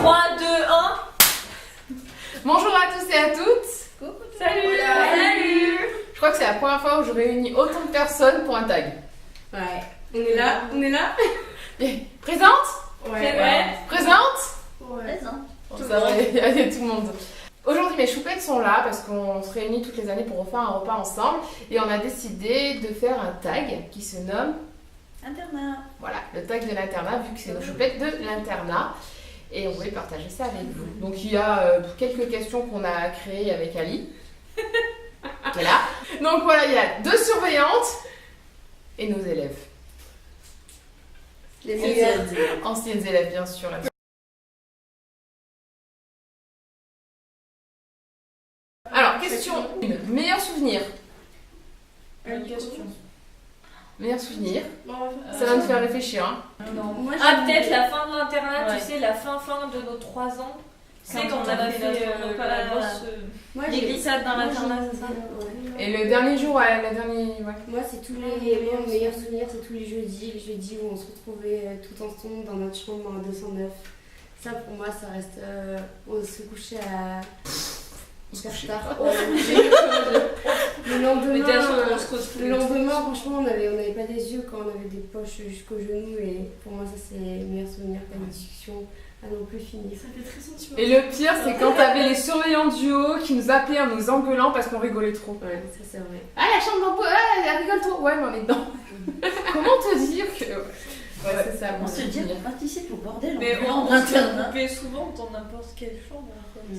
3, 2, 1. Bonjour à tous et à toutes. Coucou. Salut. Salut. Je crois que c'est la première fois où je réunis autant de personnes pour un tag. Ouais. On est là. Présente. Ouais. Présente. Présente. Bon, ça va, il y a tout le monde. Aujourd'hui, mes choupettes sont là parce qu'on se réunit toutes les années pour refaire un repas ensemble et on a décidé de faire un tag qui se nomme Internat. voilà, le tag de l'internat, vu que c'est nos choupettes de l'internat. Et on voulait partager ça avec vous. Donc il y a quelques questions qu'on a créées avec Ali. Qui est là. Donc voilà, il y a 2 surveillantes et nos élèves. Les meilleurs. Anciennes élèves, bien sûr. Alors, question 1. Meilleur souvenir. Une question. Meilleur souvenir. Ça va nous faire réfléchir. Hein. Moi, Peut-être la fin de l'internat, Ouais. tu sais, la fin de nos 3 ans. C'est Quand quand on on a a fait fait notre la repas, grosse les glissades dans l'internat, c'est ça? Et le dernier jour, ouais, le dernier. Ouais. Moi, c'est tous les meilleurs souvenirs, c'est tous les jeudis où on se retrouvait tout ensemble dans notre chambre en 209. Ça, pour moi, ça reste. On se couchait à hyper tard. Le lendemain, franchement, on n'avait pas des yeux quand on avait des poches jusqu'aux genoux. Et pour moi, ça, c'est les meilleurs souvenirs. Pas une discussion à non plus finir. Ça fait très sentimental. Et le pire, c'est quand t'avais les surveillants du haut qui nous appelaient en nous engueulant parce qu'on rigolait trop. Ouais, ça, c'est vrai. Ah, la chambre d'emploi, elle rigole trop. Ouais, mais on est dedans. Comment te dire que. Ouais, c'est ça. On se dit qu'on participe au bordel Mais en on interne. se fait souvent dans n'importe quelle chambre.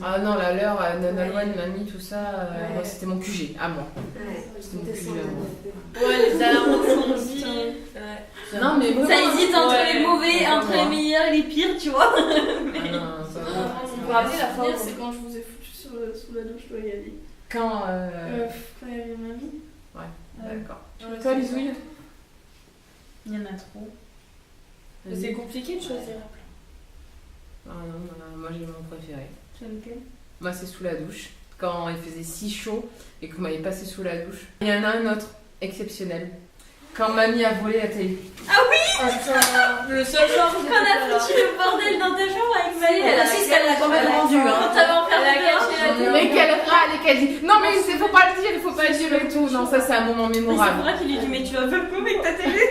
Ah non, la leur, Nonalwan, Ouais. Mamie, tout ça, Ouais. moi, c'était mon QG, à moi. Ouais, C'était mon c'était QG ça. à moi. Ouais, les alarmes incendies. Non, mais vraiment. Ça hésite entre les mauvais, Ouais, entre ouais. les meilleurs et les pires, tu vois. Ah non, ça va. Vous vous rappelez la fin, c'est quand je vous ai foutu sous la douche, toi et Ali. Quand. Quand il y avait mamie. D'accord. Ouais, Toi, c'est Lisouille. Il y en a trop. C'est compliqué de choisir. Ah non, moi j'ai mon préféré. C'est lequel? Moi, c'est sous la douche. Quand il faisait si chaud et qu'on m'avait passé sous la douche. Il y en a un autre, exceptionnel. Quand mamie a volé la télé. Le seul genre où Quand on a foutu le bordel dans ta chambre avec Maëlle, elle insiste qu'elle l'a quand même rendu. Quand t'avais enfermé la caché la télé. Mais quelle râle et qu'elle dit non mais il faut pas le dire, il faut pas le dire et tout. Non, ça c'est un moment Mais c'est mémorable. vrai qu'il lui dit mais tu vas pas me avec ta télé.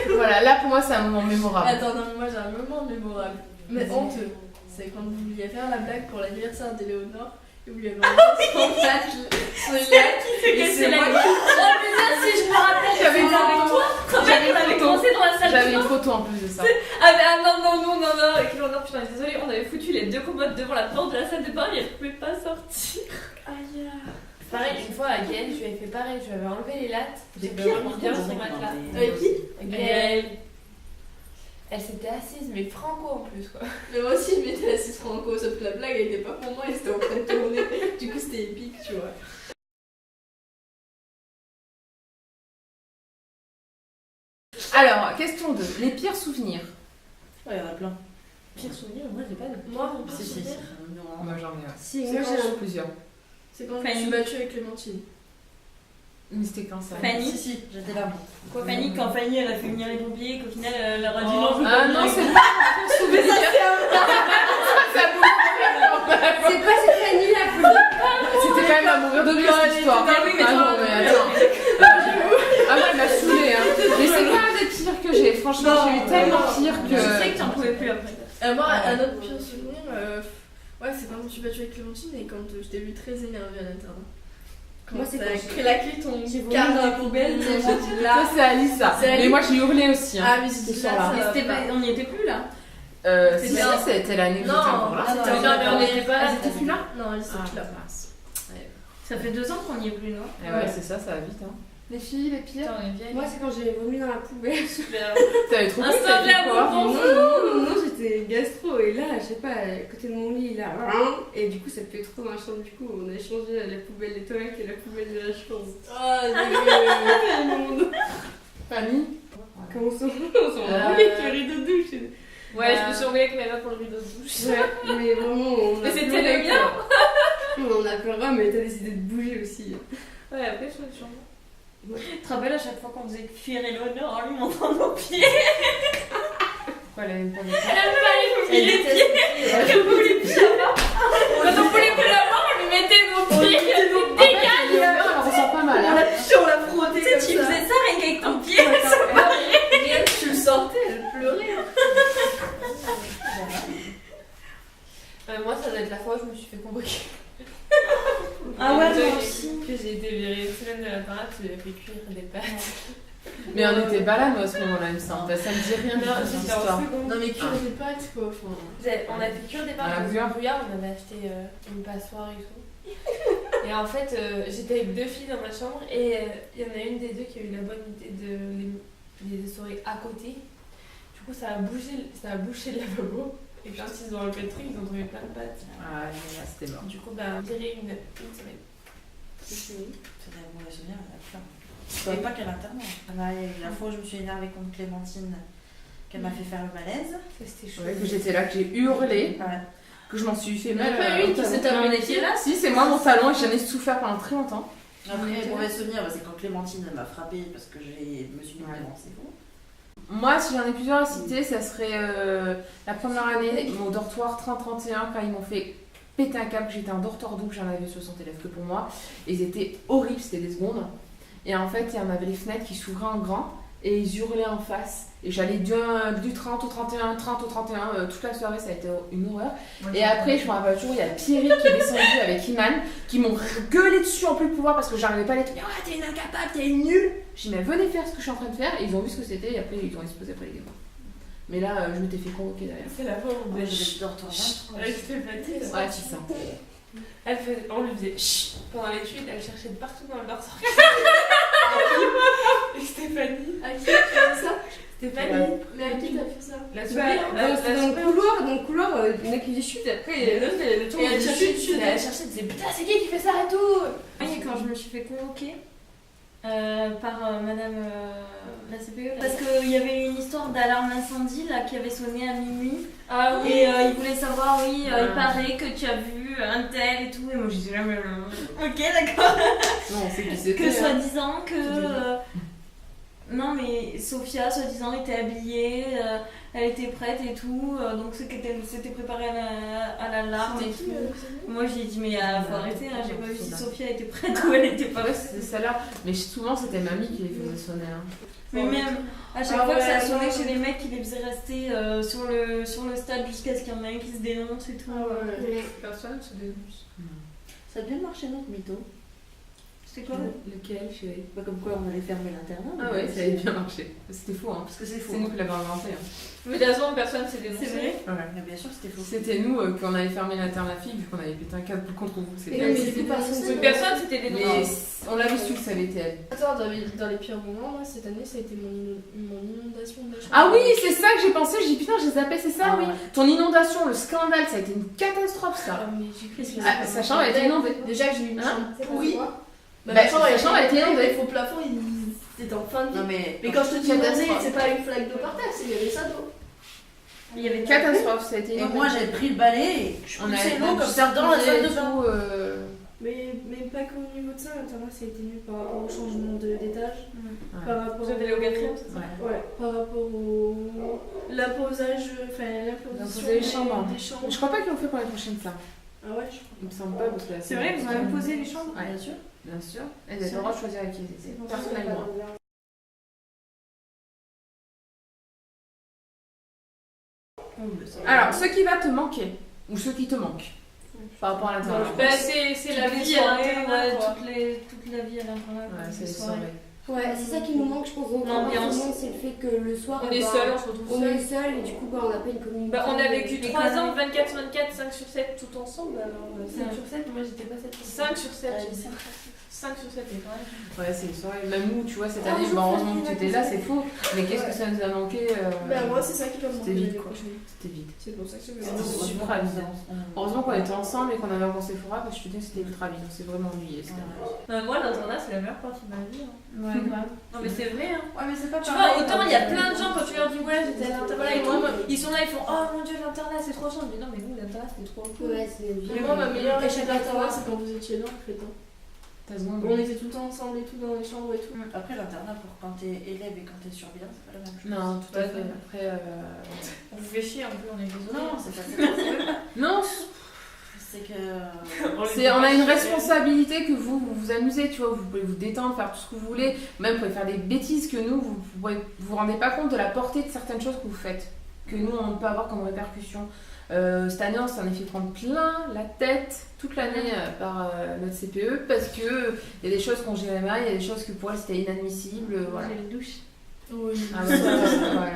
Voilà, là pour moi c'est un moment mémorable. Attends, non, moi j'ai un moment mémorable. Mais honteux. C'est quand vous vouliez faire la blague pour l'anniversaire d'Éléonore et vous lui avez enlevé son lac. C'est c'est la moi gueule. Oh putain, si je me rappelle, J'avais c'était avec une toi. Quand même, on avait commencé dans la salle J'avais de une bain. photo en plus de ça. Non, et puis non, putain, désolé, on avait foutu les 2 commodes devant la porte de la salle de bain et elle pouvait pas sortir. Aïe. Pareil, une fois à Gaëlle, je lui avais fait pareil, je lui avais enlevé les lattes, C'est j'avais pire, remis par bien contre, son j'en ai matelas. compris. Avec qui Gaëlle, elle s'était assise, mais franco en plus quoi. Mais moi aussi je m'étais assise franco, sauf que la blague elle était pas pour moi, elle était en train de tourner. Du coup c'était épique, tu vois. Alors, question 2. Les pires souvenirs. Ouais, il y en a plein. Pire souvenir, moi j'ai pas de. Moi mon pire Si, si. souvenir, Moi j'en ai un. Si, C'est moi quand j'ai un. Plusieurs. c'est quand je me Fanny. suis battue avec Clémentine. Mais c'était quand ça Fanny. Si, si. J'étais là. Quoi, Fanny, quand Fanny elle a fait venir les pompiers, qu'au final elle leur a dit Oh. non, je veux Ah pas non, venir. c'est pas un souvenir. Ça C'est pas cette Fanny là, C'était quand même à mourir de rire cette histoire. Ah oui, mais Ah tu non, vois, mais attends. Ah moi, elle m'a saoulée. Hein. Mais c'est pas un des pires que j'ai. Franchement, j'ai eu tellement pire Je sais que. que t'en pouvais plus après. Moi, Ouais. un autre pire souvenir, ouais, c'est quand je me suis battue avec Clémentine et quand je t'ai vu très énervée à l'internat. Quand Moi, c'est t'as quand j'ai- claqué ton j'ai vomi quart dans la de poubelle, j'ai j'ai dit Ça, là. c'est Alice, ça. C'est Mais Alice. moi, j'ai hurlé aussi. Hein. Ah, mais c'est sur là, la- ça Mais va c'était pas. pas... on n'y était plus là. Si, C'était si, un- c'était l'année que Non, j'étais encore là. c'était Non, mais on n'était pas là. Elles étaient plus là. Non, elle était plus là. mince. Ça fait 2 ans qu'on n'y est plus, non? Eh ouais, c'est ça, ça va vite. Hein. Les filles, les pires. Putain, on est vieille. Moi, c'est quand j'ai vomi dans la poubelle. T'avais trop Instant t'as de la dit quoi Non, j'étais gastro et là, je sais pas, à côté de mon lit, là, et du coup, ça puait trop dans la chambre. Du coup, on a changé la poubelle des toilettes et la poubelle de la chambre. Oh, Fanny. Comment on s'en avec le rideau de douche. Ouais, je me suis envoyée avec mes mains pour le rideau de douche. Ouais, mais vraiment, on a Mais c'était pleuré, le mien. quoi. On en a pleuré, mais t'as décidé de bouger aussi. Ouais, après, je suis en Tu te rappelles à chaque fois qu'on faisait cuire Eleonore en lui montrant nos pieds? Quoi, elle aime pas les Elle aime pas les Elle fouiller les déteste pieds. les pieds. Elle voulait les pieds là-bas. Quand on voulait plus la voir, on lui mettait nos pieds. dégâts. Elle ressent pas mal. Hein. On l'a frotté Tu sais, tu faisais ça rien qu'avec ton pied. Rien que tu le sortais, elle pleurait. Moi, ça doit être la fois où je me suis fait convoquer. Ah ouais, Toi, moi aussi. Que j'ai été virée une semaine de l'internat, tu as fait cuire des pâtes. Mais on était pas là, nous, à ce moment-là, il me semble. Ça me dit rien, Non, cette c'était en histoire. seconde. Non mais cuire des pâtes quoi. Enfin... On a fait cuire des À la pâtes bouillarde. dans brouillard, on avait acheté une passoire et tout. Et en fait, j'étais avec 2 filles dans ma chambre et il y en a une des deux qui a eu la bonne idée de les essorer à côté. Du coup, ça a bouché le lavabo. Et quand ils ont enlevé le truc, ils ont trouvé plein de pâtes. Ah, là, c'était mort. Du coup, bah, on dirait une semaine. C'est des mauvais souvenirs, on a plein. Et pas qu'à l'internat. La fois où je me suis énervée contre Clémentine, qu'elle m'a fait faire le malaise. C'était chaud. Ouais, que j'étais là, que j'ai hurlé, Ouais. que je m'en suis fait Il y en a mal. pas une qui s'est tapé les pieds là. Si, c'est moi mon talon et j'en ai souffert pendant très longtemps. Après, mauvais souvenir, c'est quand Clémentine elle m'a frappée parce que je me suis mis devant ses veaux. Moi, si j'en ai plusieurs à citer, ça serait la première année, mon dortoir 30-31, quand ils m'ont fait péter un câble, j'étais en dortoir double, j'en avais 60 élèves que pour moi. Et ils étaient horribles, c'était des secondes. Et en fait, il y en avait les fenêtres qui s'ouvraient en grand et ils hurlaient en face. Et j'allais du 30 au 31, 30 au 31, toute la soirée, ça a été une horreur. Et après, je me rappelle toujours, il y a Pierrick qui est descendu avec Iman, qui m'ont gueulé dessus en plus de pouvoir parce que j'arrivais pas à les tenir. Ah, t'es une incapable, t'es une nulle. J'ai dit, mais venez faire ce que je suis en train de faire. Et ils ont vu ce que c'était et après, ils ont explosé après les gamins. Mais là, je m'étais fait convoquer derrière. C'est la fois où on Moi faisait j'avais le dortoir 23. Elle se fait fatiguer. Ouais, c'est ça. on lui faisait chut pendant l'étude, elle cherchait de partout dans le dortoir. Et Stéphanie. À qui tu as fait ça? Stéphanie. Mais à qui t'as fait ça? La Bah, souris. c'était dans le couloir, il y en a qui dit chute, et après, l'autre, elle tourne, Et elle dit cherchait, chute. elle cherchait, elle disait putain, c'est qui fait ça et tout. Oui, quand je me suis fait convoquer par madame la CPE, parce qu'il y avait une histoire d'alarme incendie là, qui avait sonné à minuit. Ah oui. Et il voulait savoir, oui, il paraît que tu as vu un tel et tout. Et moi je disais, ok, d'accord. Non, on sait qui c'était. Que hein. soi-disant que. Non, mais Sophia, soi-disant, était habillée, elle était prête et tout. Donc c'était préparé à l'alarme et tout. Moi j'ai dit, mais faut arrêter, hein, j'ai pas vu si Sophia était prête ou elle était pas Ouais, prête. c'était celle-là. Mais souvent, c'était mamie qui les faisait sonner. Hein. Mais même à chaque fois que ça sonnait chez les mecs, ils les faisaient rester sur le stade jusqu'à ce qu'il y en ait un qui se dénonce et tout. Personne se dénonce. Ça a bien marché notre mytho. C'était quoi? Lequel, chérie? Pas comme quoi on allait fermer l'internat. Ah ouais, ça avait bien marché. C'était faux, hein. Parce que c'est faux. C'est nous qui l'avons inventé. Hein. Mais de toute façon, personne s'est dénoncé. C'est vrai? Ouais. Mais bien sûr que c'était faux. C'était nous qu'on avait fermé l'internat fille vu qu'on avait pété un câble contre vous. C'était Et elle. du coup, personne Personne s'était Mais dénoncé. on l'avait su que ça avait été elle. Attends, dans les pires moments, moi cette année ça a été mon inondation de la chambre. Ah oui, c'est ça que j'ai pensé. J'ai dit putain, j'ai zappé, c'est ça, Ah oui. ouais. Ton inondation, le scandale, ça a été une catastrophe ça. Mais j'ai cru que Ah, sa chambre a été inondée. Déjà que j'ai eu une Hein chambre pourrie. Bah, sa chambre a été inondée. Le faux plafond, il était en fin de vie. Non mais. Mais quand je te dis inondé, Catastrophe. c'est pas une flaque d'eau par terre, c'est qu'il y avait ça d'eau. Il y avait Catastrophe, ça a été Et inondé. moi j'avais pris le balai et je On poussais a l'eau comme ça dans la salle de bain. Mais pas qu'au niveau de ça, l'internat ça a été nul par rapport au changement d'étage. Ouais. Par rapport Vous êtes allé au quatrième, c'est ça? Ouais, par rapport au. L'imposage. Enfin, l'imposition Des chambres. des chambres. Je crois pas qu'ils ont fait pour les prochaines ça. Ah ouais, je crois. Il me semble pas parce que là, C'est vrai, vous avez posé les chambres? Ouais. Bien sûr. Bien sûr. Elles avaient le droit de choisir avec qui elles étaient. Personnellement. Alors, ce qui va te manquer, ou ce qui te manque, par rapport à l'internat. Bah, c'est la Toutes les vie à soirées, l'internat, ouais, quoi. toute la vie à l'internat. Ouais, c'est les les soirées. soirées. Ouais, c'est ça qui nous manque, je pense. Donc, L'ambiance. c'est le fait que le soir, On est bah, seul, on se retrouve on seul. est seul et du coup, bah, on n'a pas une communauté. Bah, on a vécu Les 3 ans, conneries. 24 sur 24, 5 sur 7 tout ensemble. Alors, 5 Ouais. sur 7, moi j'étais pas 7 sur 5 sur 7. Ouais, j'ai dit. c'est 5 sur 7 et quand même. Ouais, c'est les soirées. Même nous, tu vois, cette année, bah, heureusement que tu étais là, c'est faux. Mais qu'est-ce que ça nous a manqué Bah, moi, c'est ça qui va me C'était manquer vide, l'année quoi. prochaine. C'était vide. C'est pour ça que je vais C'était me super amusant. Heureusement qu'on était ensemble et qu'on avait avancé Fora parce que je te dis que c'était ultra vide. On s'est vraiment ennuyé. Moi, l'internat, c'est la meilleure partie de ma vie. Hein. Ouais, grave. Non, mais c'est vrai. Hein. Ouais, mais c'est pas Tu vois, autant il y a plein de gens quand tu leur dis ouais, j'étais à l'internat et tout, ils sont là, ils font oh mon dieu, l'internat c'est trop chiant. Je dis non, mais nous, l'internat c'était trop cool. Ouais, c'est bien. Mais moi, ma meilleure Et échec chaque d'internat, fois. c'est quand vous étiez là, en fait. Hein. Ta seconde. On était tout le temps ensemble et tout dans les chambres et tout. Après, l'internat, pour quand t'es élève et quand t'es surveillant, c'est pas la même chose. Non, tout à fait. Après, On vous fait chier un peu, on est désolé. Non, c'est pas. non, C'est que. on a une responsabilité que vous amusez, tu vois, vous pouvez vous détendre, faire tout ce que vous voulez, même vous pouvez faire des bêtises que nous, vous rendez pas compte de la portée de certaines choses que vous faites, que nous on peut avoir comme répercussion. Cette année on s'en est fait prendre plein la tête toute l'année par notre CPE parce que il y a des choses qu'on gérait mal, il y a des choses que pour elle c'était inadmissible, voilà. J'ai une douche. Oui. Ah ouais,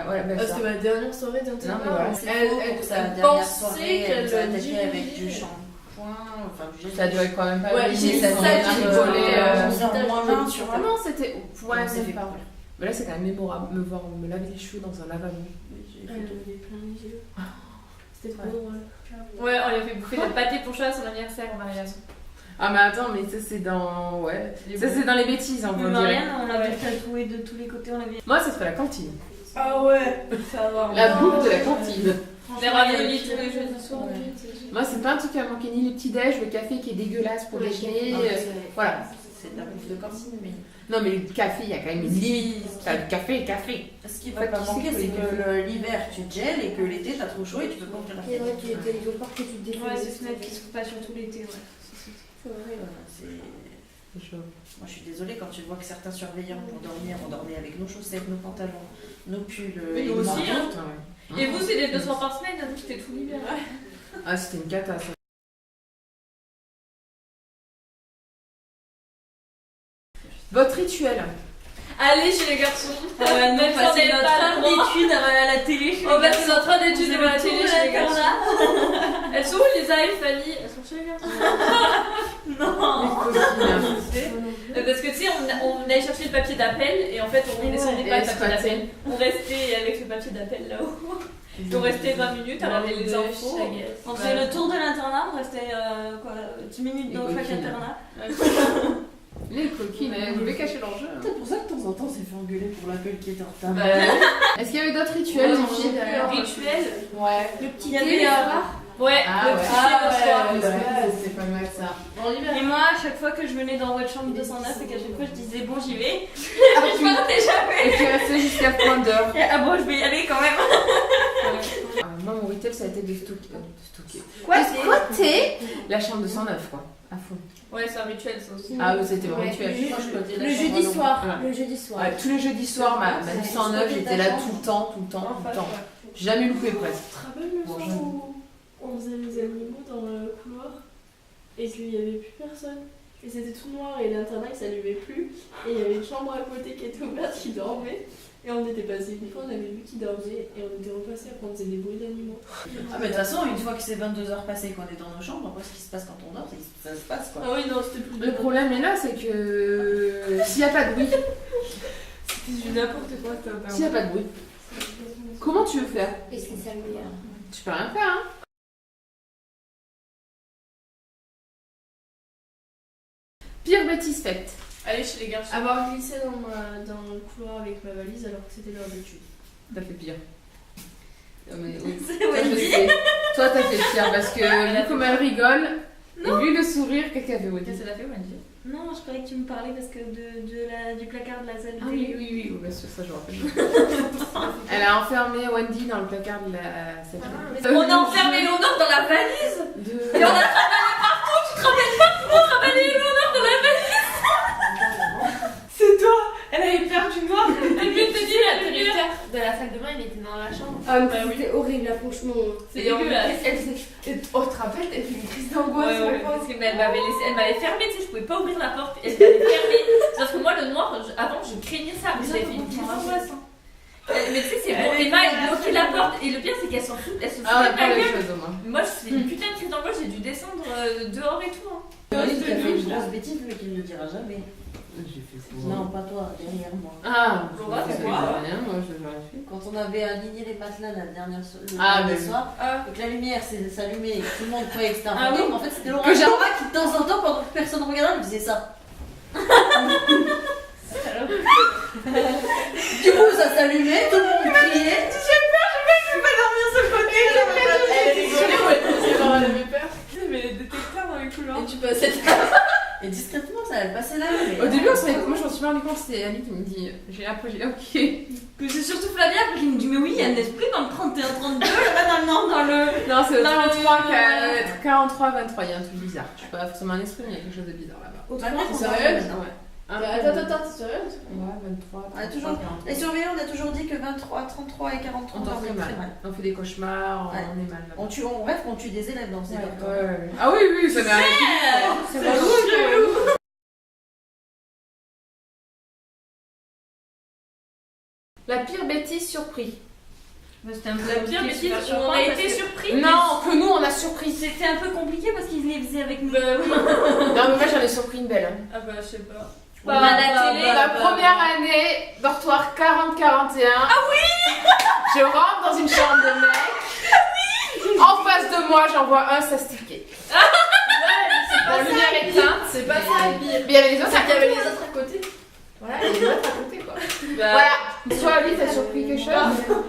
voilà, ben Parce ça. que ma dernière soirée Non, d'internat, mais voilà. Elle, sa elle dernière pensait soirée, qu'elle elle s'est attaquée dirigeait. avec du shampoing, enfin du gel. Ça a duré quand même pas. Ouais, mais j'ai ça ça, a j'ai rigolé. rigolé, moins 20 sur Ah non, c'était. Ouais, On s'est même fait pas. couler. Mais là, c'est quand même mémorable, me laver les cheveux dans un lavabo. Elle avait plein les yeux. C'était trop Ouais. drôle. Ouais, on lui a fait bouffer notre pâté pour chat à son anniversaire en mariage. Ah, mais attends, mais ça, c'est dans. Ouais. Ça, c'est dans les bêtises, on Mais peut dire. Marianne, on l'avait tatoué de tous les côtés, on l'avait. Moi, ça serait la cantine. Ah ouais, ça va. La bouffe de la cantine. Les raviolis tous les jeudis soirs. Moi, c'est pas un truc qui va manquer ni le petit-déj, le café qui est dégueulasse pour déjeuner. Voilà. C'est de la bouffe de cantine, mais. Non, mais le café, il y a quand même une limite. T'as le café. Ce qui va Pas pas qui c'est manquer, que c'est les que l'hiver tu te gèles et que l'été t'as trop chaud et tu peux pas ouvrir la Et fenêtre. ouais, tu es quelque part que tu te défais. Ouais, c'est Snap qui se fout pas surtout l'été, ouais. C'est vrai. Voilà, c'est- C'est chaud. Moi je suis désolée quand tu vois que certains surveillants pour dormir, on dormait avec nos chaussettes, nos pantalons, nos pulls. Mais et nous nos aussi, manteaux. hein. Ouais. Et vous, c'est des 200 par semaine, nous c'était tout l'hiver. Ah, c'était une catastrophe. Votre rituel. Allez chez les garçons. Même Même si on passer n'est notre pas heure là. d'études à la télé. chez On les va garçons. faire notre heure d'études devant la Vous télé avez chez les tout garçons. l'internat. Elles sont où les Aïe, Fanny? Elles sont chez les garçons. Non. Parce que tu sais, on allait chercher le papier d'appel et en fait on descendait pas le papier d'appel. On restait avec le papier d'appel là-haut. On restait 20 minutes à regarder les infos. On faisait le tour de l'internat, on restait 10 minutes dans Les chaque coquines. internat. Les coquines, elles voulaient cacher leur jeu. C'est pour ça que de temps en temps on s'est fait engueuler pour l'appel qui était en retard. Est-ce qu'il y avait d'autres rituels, les filles Rituel. Ouais. Le petit Il y avait thé le soir. Ouais, Ah le ouais. petit thé le soir. C'est pas mal ça. Et moi, à chaque fois que je venais dans votre chambre 209 et qu'à chaque fois je disais bon, j'y vais, je partais jamais. Et tu es resté jusqu'à point d'heure. Ah bon, je vais y aller quand même. Moi, mon rituel, ça a été de stocker. Quoi, De squatter la chambre 209, quoi. À fond. Ouais, c'est un rituel ça aussi. Ah oui, c'était mon Ouais, rituel. le- Moi, je peux dire la Le chambre jeudi à soir. Ouais. Le jeudi soir. Ouais, tous les jeudis soirs, ma 209, j'étais là tout le temps. J'ai jamais loupé presque. Tu te rappelles le Bon, soir je- où on faisait les animaux dans le couloir et qu'il n'y avait plus personne? Et c'était tout noir et l'internat il s'allumait plus. Et il y avait une chambre à côté qui était ouverte qui dormait. Et on était passé une fois, on avait vu qu'il dormait et on était repassé après on faisait des bruits d'animaux. Ah, mais de toute façon, une fois que c'est 22h passées qu'on est dans nos chambres, après ce qui se passe quand on dort, ça se passe quoi. Ah oui, non, c'était plus Le problème est là, c'est que s'il n'y a pas de bruit, C'est du n'importe quoi, ça. s'il n'y a pas de bruit, comment tu veux faire? Et c'est ça le meilleur. Tu peux rien faire, hein. Pire bêtise faite. Allez chez les garçons. avoir glissé dans le couloir avec ma valise alors que c'était l'heure d'études. T'as fait pire. Non, mais oui. C'est Toi, je Wendy. sais. Toi, t'as fait pire parce que vu comme elle rigole, et vu le sourire, qu'est-ce qu'elle fait, Wendy? Qu'est-ce qu'elle a fait, Wendy? Non, je croyais que tu me parlais parce que du placard de la salle Ah télé. oui, bien sûr, ça je me rappelle. Elle a enfermé Wendy dans le placard de la salle. On a enfermé Léonore dans la valise. De... Et on a travaillé partout, tu te rappelles pas? On a travaillé Léonore dans la valise. C'est toi. Elle avait perdu noir. Elle lui était dit la directeur de la salle de bain, il était dans la chambre. Ah, mais Bah oui. c'était horrible là, franchement. C'est dégueulasse. Oh, tu te rappelles, elle fait une crise d'angoisse. Ouais, parce qu'elle m'avait fermé, tu sais, je pouvais pas ouvrir la porte. Elle m'avait fermé. Sauf que moi, le noir, avant, je craignais ça. Mais j'avais fait une crise d'angoisse. Mais tu sais, c'est bon. Emma, elle bloquait la porte. Et le pire, c'est qu'elle s'en fout. Elle se fout Ah, on de a pas ma les gueule. choses au moins. Moi, je faisais une putain de crise d'angoisse. J'ai dû descendre dehors et tout. Hein. Valise qui a fait une grosse bêtise, mais qui ne le dira jamais. J'ai fait ça. Non, pas toi, derrière moi. Ah, Laura, je c'est sais quoi rien, moi je l'aurais fait. Quand on avait aligné les matelas la dernière Ah, dernier mais- soir, Ah. et que la lumière s'allumait et que tout le monde croyait que c'était un Ah fantôme, oui. en fait c'était Laura Que j'ai- Laura qui de temps en temps, pendant que personne ne regardait, elle faisait ça. Du coup ça s'allumait, tout le monde criait. Elle avait peur. Mais les détecteurs dans les couloirs. Et tu passais. Et discrètement, ça, elle passait mais. Au début, moi je m'en suis pas rendu compte, c'est Ali qui me dit. Après, j'ai ok. Que c'est surtout Flavia qui me dit mais oui, il y a un esprit dans le 31-32, là dans le... Non, c'est au Dans le- 33, 43, 23, il y a un truc bizarre. Je sais pas forcément un esprit, mais il y a quelque chose de bizarre là-bas. Malgré qu'on C'est s'en sérieux? rend compte, Ouais. Attends, t'es sérieuse? Ouais, 23. On a toujours- 43, Les surveillants, on a toujours dit que 23, 33 et 43, on on dort dormait très mal. On fait des cauchemars, Ouais. on est mal. On tue, on rêve qu'on tue des élèves dans ces Ouais, dortoirs. ouais. Ah oui, oui, ça m'est arrivé. C'est Ça vrai. va. La pire bêtise surprise. C'était un peu La pire bêtise, on a été surpris. Non, que nous on a surpris. C'était un peu compliqué parce qu'ils les faisaient avec nous. Bah oui. Non, mais moi j'en ai surpris une belle. Hein. Ah bah je sais pas. Bah, à la télé. La première année, dortoir 40-41. Ah oui. Je rentre dans une chambre de mec. En face de moi, j'en vois un s'astiquer. La lumière éteinte. C'est pas ça, le pire. Mais il y avait les autres à Il y avait les côté. autres à côté. Voilà, il y avait les autres à côté quoi. Bah, Voilà. Soit lui, t'as surpris quelque chose.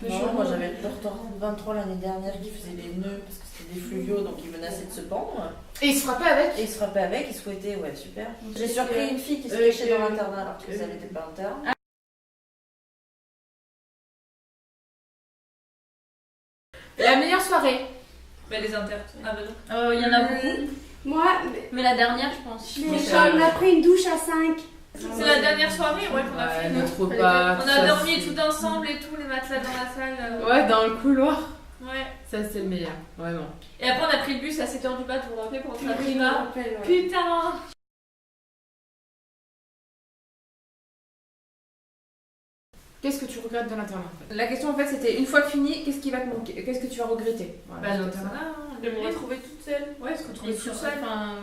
Non, moi j'avais le dortoir 23 l'année dernière qui faisait les nœuds parce que c'était des fluviaux donc ils menaçaient de se pendre. Et il se frappait avec. Et ils se frappaient avec, ils se fouettaient, ouais super. J'ai surpris une fille qui se cachait dans l'internat alors que ça n'était pas interne. La meilleure soirée. bah les inter. Ah bah non. Il y en a beaucoup. Moi, Mais la dernière, je pense. on a pris une douche à 5. C'est la dernière soirée ouais, qu'on a fait. notre repas. On a dormi tout ensemble et tout, les matelas dans la salle. Ouais, dans le couloir. Ouais. Ça, c'est le meilleur, vraiment. Et après, on a pris le bus à 7h du mat, vous vous rappelez, pour rentrer à Oui, je me Prima. rappelle, ouais. Putain. Qu'est-ce que tu regrettes de l'internat en fait? La question en fait c'était une fois fini, qu'est-ce qui va te manquer? Qu'est-ce que tu vas regretter? Voilà, Bah, c'était ça. l'internat, De me retrouver toute seule. Ouais, se retrouver Et tout sur seul. enfin,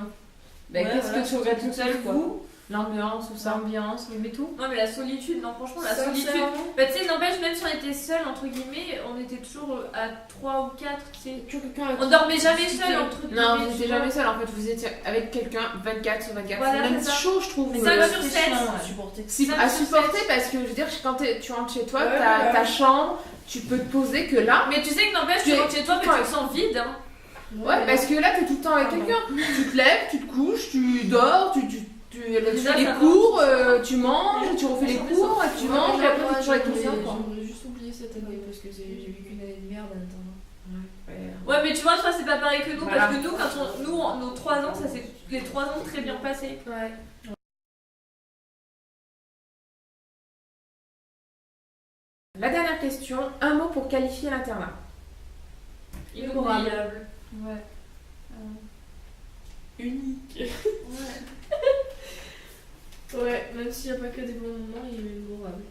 Bah, ouais, qu'est-ce voilà, que tu regrettes toute seule quoi. vous? L'ambiance ou ça? L'ambiance, mais tout. Non, mais la solitude, non, franchement, la solitude. Sincèrement. Bah, tu sais, n'empêche, même si on était seuls, entre guillemets, on était toujours à 3 ou 4, tu sais. Toujours quelqu'un On dormait jamais seul, entre guillemets. Non, vous tu n'étiez vois. jamais seul en fait, vous étiez avec quelqu'un 24 sur 24. Voilà, c'est même c'est ça. chaud, je trouve. Mais euh, 5 à sur c'est 7. chiant, À supporter. cinq sur supporter sept. parce que je veux dire, quand tu rentres chez toi, Ouais, t'as ouais. ta chambre, tu peux te poser que là. Mais tu sais que n'empêche, Tu tu es rentres chez toi, mais tout le tu te sens vide. Hein. Ouais, parce que là t'es tout le temps avec quelqu'un. Tu te lèves, tu te couches, tu dors, tu Déjà, fais les ça cours, tu manges, tu refais les cours, et tu manges, et après t'es toujours avec quelqu'un quoi. J'aimerais juste oublier cette année parce que j'ai vécu une année de merde en attendant. Ouais, mais tu vois, toi, c'est pas pareil que nous, Voilà. parce que nous, nos 3 ans, ça s'est les 3 ans très bien passés. Ouais. La dernière question, un mot pour qualifier l'internat. Inoubliable. Ouais. Unique. Ouais, même s'il n'y a pas que des bons moments, il est mémorable.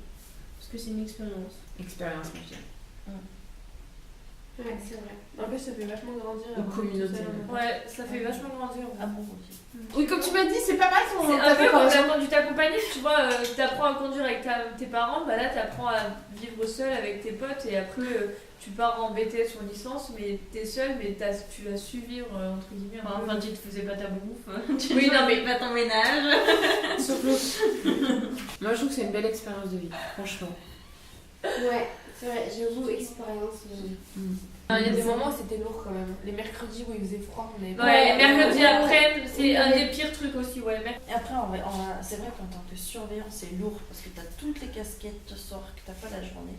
Parce que c'est une expérience. Expérience, mon chien. Ouais, c'est vrai. En plus, ça fait vachement grandir. Une communauté. Ouais, ça fait vachement grandir. Ah bon aussi. Oui, comme tu m'as dit, c'est pas mal ton C'est ta un peu comme comparaison. la conduite accompagnée, tu vois, t'apprends à conduire avec tes parents, bah là t'apprends à vivre seul avec tes potes et après tu pars en BTS sur licence, mais t'es seul, mais tu as su vivre entre guillemets. un peu. Enfin, tu te faisais pas ta bouffe. Oui, non, mais- pas ton ménage. Moi, je trouve que c'est une belle expérience de vie, franchement. Ouais, c'est vrai, j'avoue, expérience. Il y a des moments où c'était lourd quand même. Les mercredis où il faisait froid, on avait pas. Ouais, mercredi Ouais. après, c'est un des pires trucs aussi, ouais. Et après, c'est vrai qu'en tant que surveillant, c'est lourd parce que t'as toutes les casquettes ce soir que t'as pas la journée.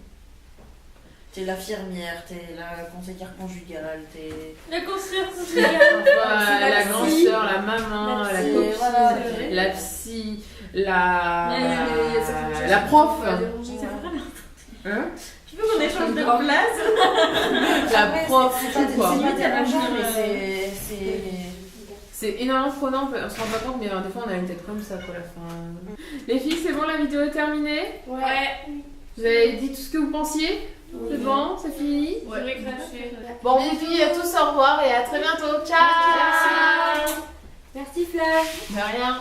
T'es l'infirmière, t'es la conseillère conjugale, t'es. La construire, La grande sœur, la maman, la psy, copine, voilà. la psy, Il y a certaines choses la prof, C'est vrai. hein, Tu veux qu'on échange de place? la Ouais, prof, c'est tout quoi. pas dérangeant, mais Ouais. c'est. C'est énormément prenant, on se rend pas compte, mais des fois on a une tête comme ça pour la fin. Les filles, c'est bon, la vidéo est terminée. Ouais, Vous avez dit tout ce que vous pensiez? C'est bon, c'est fini? je vais cracher. Bon, les filles, à tous au revoir et à très bientôt. Ciao! Merci Flav. De rien.